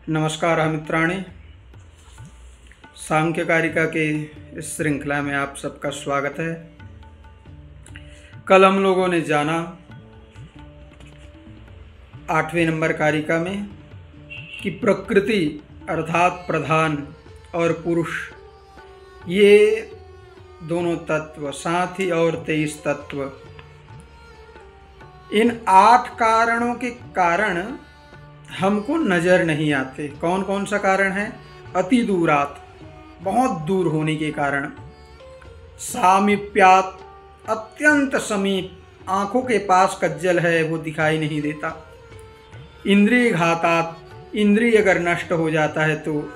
नमस्कार मित्राणि, सांख्य कारिका के इस श्रृंखला में आप सबका स्वागत है। कल हम लोगों ने जाना 8वें नंबर कारिका में कि प्रकृति अर्थात प्रधान और पुरुष ये दोनों तत्व, साथ ही और 23 तत्व, इन 8 कारणों के कारण हमको नज़र नहीं आते। कौन कौन सा कारण है? अति दूरात, बहुत दूर होने के कारण। सामीप्यात, अत्यंत समीप, आँखों के पास कज्जल है वो दिखाई नहीं देता। इंद्रिय घातात, इंद्रिय अगर नष्ट हो जाता है तो,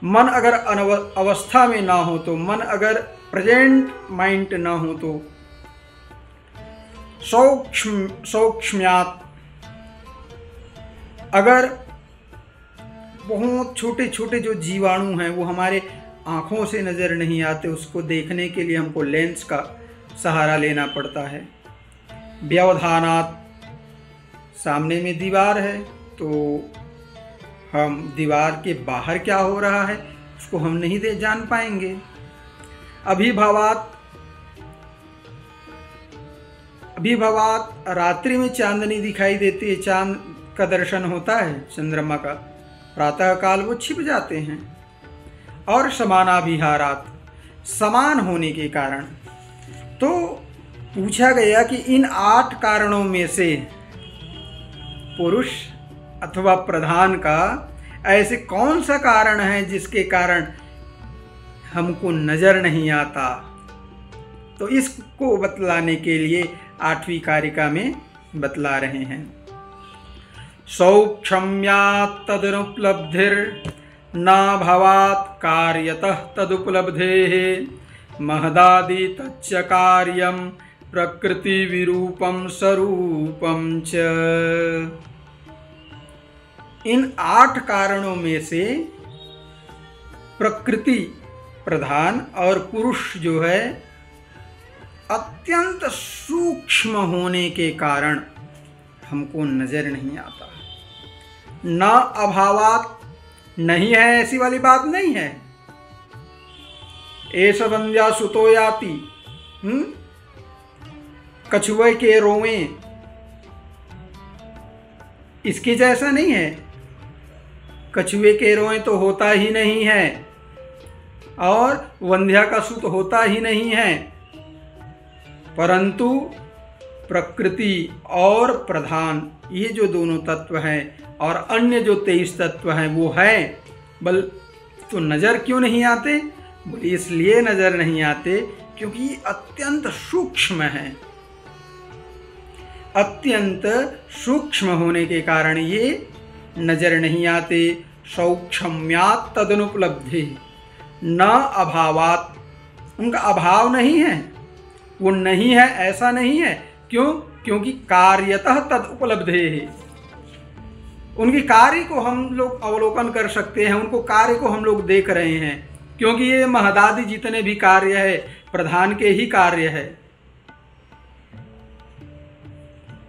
मन अगर अवस्था में ना हो तो, मन अगर प्रेजेंट माइंड ना हो तो। सौक्ष्म्यात, अगर बहुत छोटे छोटे जो जीवाणु हैं वो हमारे आँखों से नज़र नहीं आते, उसको देखने के लिए हमको लेंस का सहारा लेना पड़ता है। व्यवधानात, सामने में दीवार है तो हम दीवार के बाहर क्या हो रहा है उसको हम नहीं जान पाएंगे। अभिभावात, रात्रि में चांदनी दिखाई देती है, चांद का दर्शन होता है, चंद्रमा का, प्रातः काल वो छिप जाते हैं। और समानाभिहारात, समान होने के कारण। तो पूछा गया कि इन 8 कारणों में से पुरुष अथवा प्रधान का ऐसे कौन सा कारण है जिसके कारण हमको नजर नहीं आता। तो इसको बतलाने के लिए 8वीं कारिका में बतला रहे हैं। सौक्ष्म्यात् तदनुपलब्धिर्नाभवात् कार्यतः तदुपलब्धेः महदादि तच्च कार्यं प्रकृति विरूपं स्वरूपं च। इन 8 कारणों में से प्रकृति प्रधान और पुरुष जो है अत्यंत सूक्ष्म होने के कारण हमको नजर नहीं आता। न अभावात, नहीं है ऐसी वाली बात नहीं है। एष वंद्या सुतो याति, कछुए के रोएं इसके जैसा नहीं है। कछुए के रोएं तो होता ही नहीं है और वंध्या का सुत होता ही नहीं है, परंतु प्रकृति और प्रधान ये जो दोनों तत्व हैं और अन्य जो 23 तत्व हैं वो हैं। बल तो नज़र क्यों नहीं आते? बोले इसलिए नज़र नहीं आते क्योंकि ये अत्यंत सूक्ष्म हैं। अत्यंत सूक्ष्म होने के कारण ये नज़र नहीं आते। सौक्ष्म्यात् तदनुपलब्धि न अभावात, उनका अभाव नहीं है, वो नहीं है ऐसा नहीं है। क्यों? क्योंकि कार्यतः तद उपलब्धे है। उनकी कार्य को हम लोग अवलोकन कर सकते हैं, उनको कार्य को हम लोग देख रहे हैं, क्योंकि ये महदादि जितने भी कार्य है प्रधान के ही कार्य है।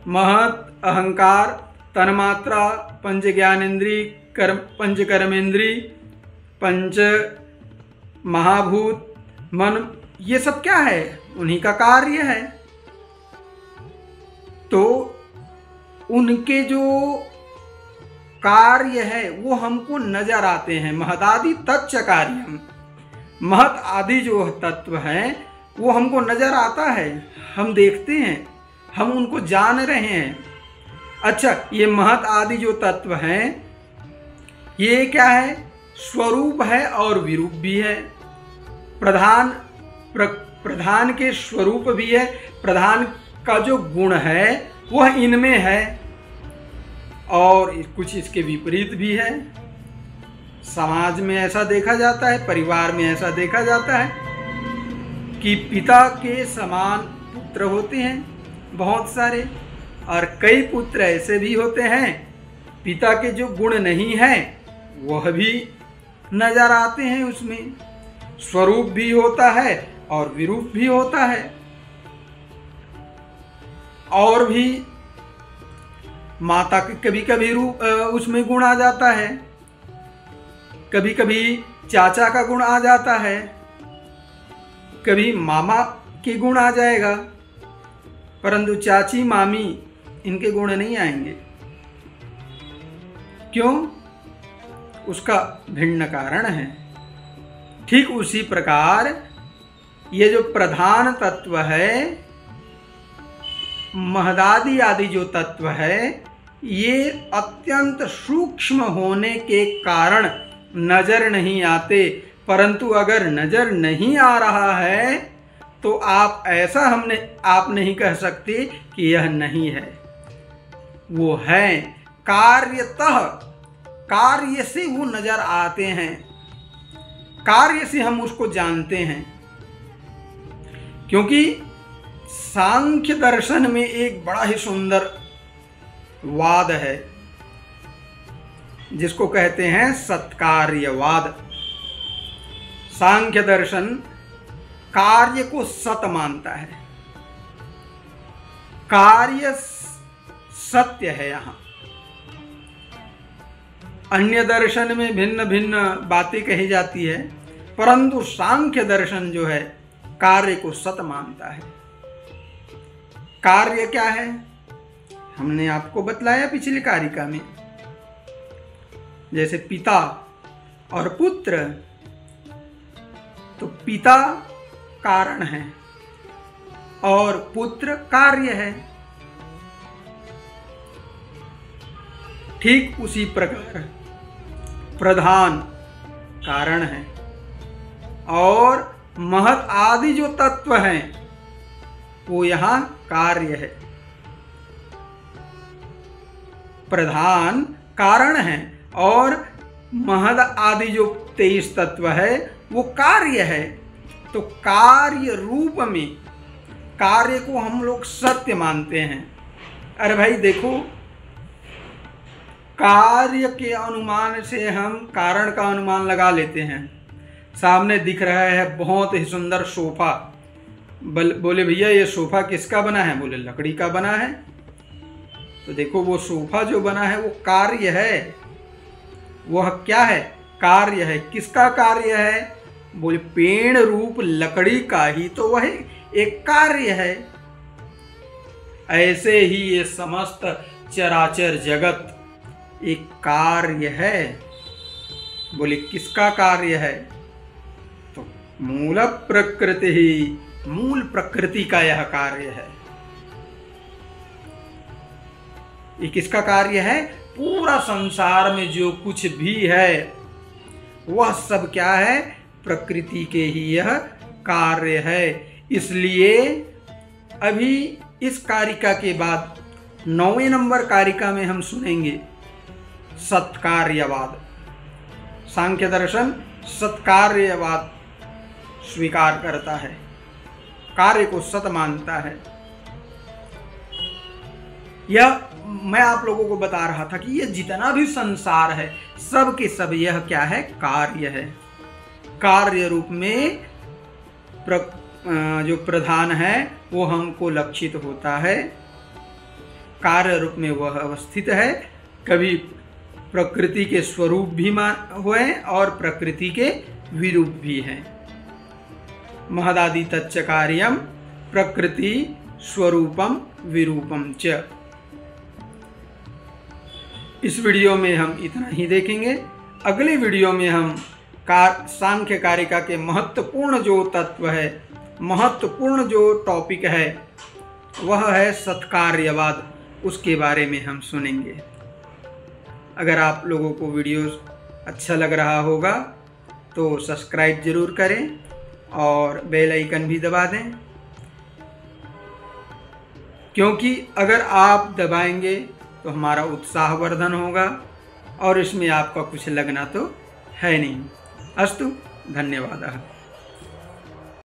महत, अहंकार, तन्मात्रा, पंच ज्ञानेन्द्रिय, पंच कर्मेंद्रिय, पंच महाभूत, मन, ये सब क्या है? उन्हीं का कार्य है। तो उनके जो कार्य है वो हमको नजर आते हैं। महदादि तच्च कार्यम, महत आदि जो तत्व हैं वो हमको नजर आता है, हम देखते हैं, हम उनको जान रहे हैं। अच्छा, ये महत आदि जो तत्व हैं ये क्या है? स्वरूप है और विरूप भी है। प्रधान के स्वरूप भी है, प्रधान का जो गुण है वह इनमें है और कुछ इसके विपरीत भी है। समाज में ऐसा देखा जाता है, परिवार में ऐसा देखा जाता है कि पिता के समान पुत्र होते हैं बहुत सारे, और कई पुत्र ऐसे भी होते हैं पिता के जो गुण नहीं है वह भी नजर आते हैं। उसमें स्वरूप भी होता है और विरूप भी होता है। और भी माता के कभी कभी रूप उसमें गुण आ जाता है, कभी कभी चाचा का गुण आ जाता है, कभी मामा के गुण आ जाएगा, परंतु चाची मामी इनके गुण नहीं आएंगे। क्यों? उसका भिन्न कारण है। ठीक उसी प्रकार ये जो प्रधान तत्व है, महदादि आदि जो तत्व है, ये अत्यंत सूक्ष्म होने के कारण नजर नहीं आते। परंतु अगर नजर नहीं आ रहा है तो आप नहीं कह सकते कि यह नहीं है। वो है कार्यतः, कार्य से वो नजर आते हैं, कार्य से हम उसको जानते हैं। क्योंकि सांख्य दर्शन में एक बड़ा ही सुंदर वाद है जिसको कहते हैं सत्कार्यवाद। सांख्य दर्शन कार्य को सत मानता है, कार्य सत्य है। यहां अन्य दर्शन में भिन्न भिन्न बातें कही जाती है, परंतु सांख्य दर्शन जो है कार्य को सत मानता है। कार्य क्या है? हमने आपको बतलाया पिछली कारिका में, जैसे पिता और पुत्र, तो पिता कारण है और पुत्र कार्य है। ठीक उसी प्रकार प्रधान कारण है और महत आदि जो तत्व हैं वो यहां कार्य है। प्रधान कारण है और महद आदि जो 23 तत्व है वो कार्य है। तो कार्य रूप में कार्य को हम लोग सत्य मानते हैं। अरे भाई देखो, कार्य के अनुमान से हम कारण का अनुमान लगा लेते हैं। सामने दिख रहा है बहुत ही सुंदर सोफा, बोले भैया ये सोफा किसका बना है? बोले लकड़ी का बना है। तो देखो वो सोफा जो बना है वो कार्य है। वह क्या है? कार्य है। किसका कार्य है? बोले पेड़ रूप लकड़ी का ही तो वह एक कार्य है। ऐसे ही ये समस्त चराचर जगत एक कार्य है। बोले किसका कार्य है? तो मूल प्रकृति ही, मूल प्रकृति का यह कार्य है। ये किसका कार्य है? पूरा संसार में जो कुछ भी है वह सब क्या है? प्रकृति के ही यह कार्य है। इसलिए अभी इस कारिका के बाद 9वें नंबर कारिका में हम सुनेंगे सत्कार्यवाद। सांख्य दर्शन सत्कार्यवाद स्वीकार करता है, कार्य को सत मानता है। यह मैं आप लोगों को बता रहा था कि यह जितना भी संसार है सब के सब यह क्या है? कार्य है। कार्य रूप में जो प्रधान है वो हमको लक्षित होता है, कार्य रूप में वह अवस्थित है। कभी प्रकृति के स्वरूप भी हुए और प्रकृति के विरूप भी हैं। महदादि तच्च कार्यम प्रकृति स्वरूपम विरूपम च। इस वीडियो में हम इतना ही देखेंगे। अगले वीडियो में हम सांख्य कारिका के महत्वपूर्ण जो तत्व है, महत्वपूर्ण जो टॉपिक है वह है सत्कार्यवाद। उसके बारे में हम सुनेंगे। अगर आप लोगों को वीडियो अच्छा लग रहा होगा तो सब्सक्राइब जरूर करें और बेल आइकन भी दबा दें, क्योंकि अगर आप दबाएंगे तो हमारा उत्साहवर्धन होगा और इसमें आपका कुछ लगना तो है नहीं। अस्तु, धन्यवादः।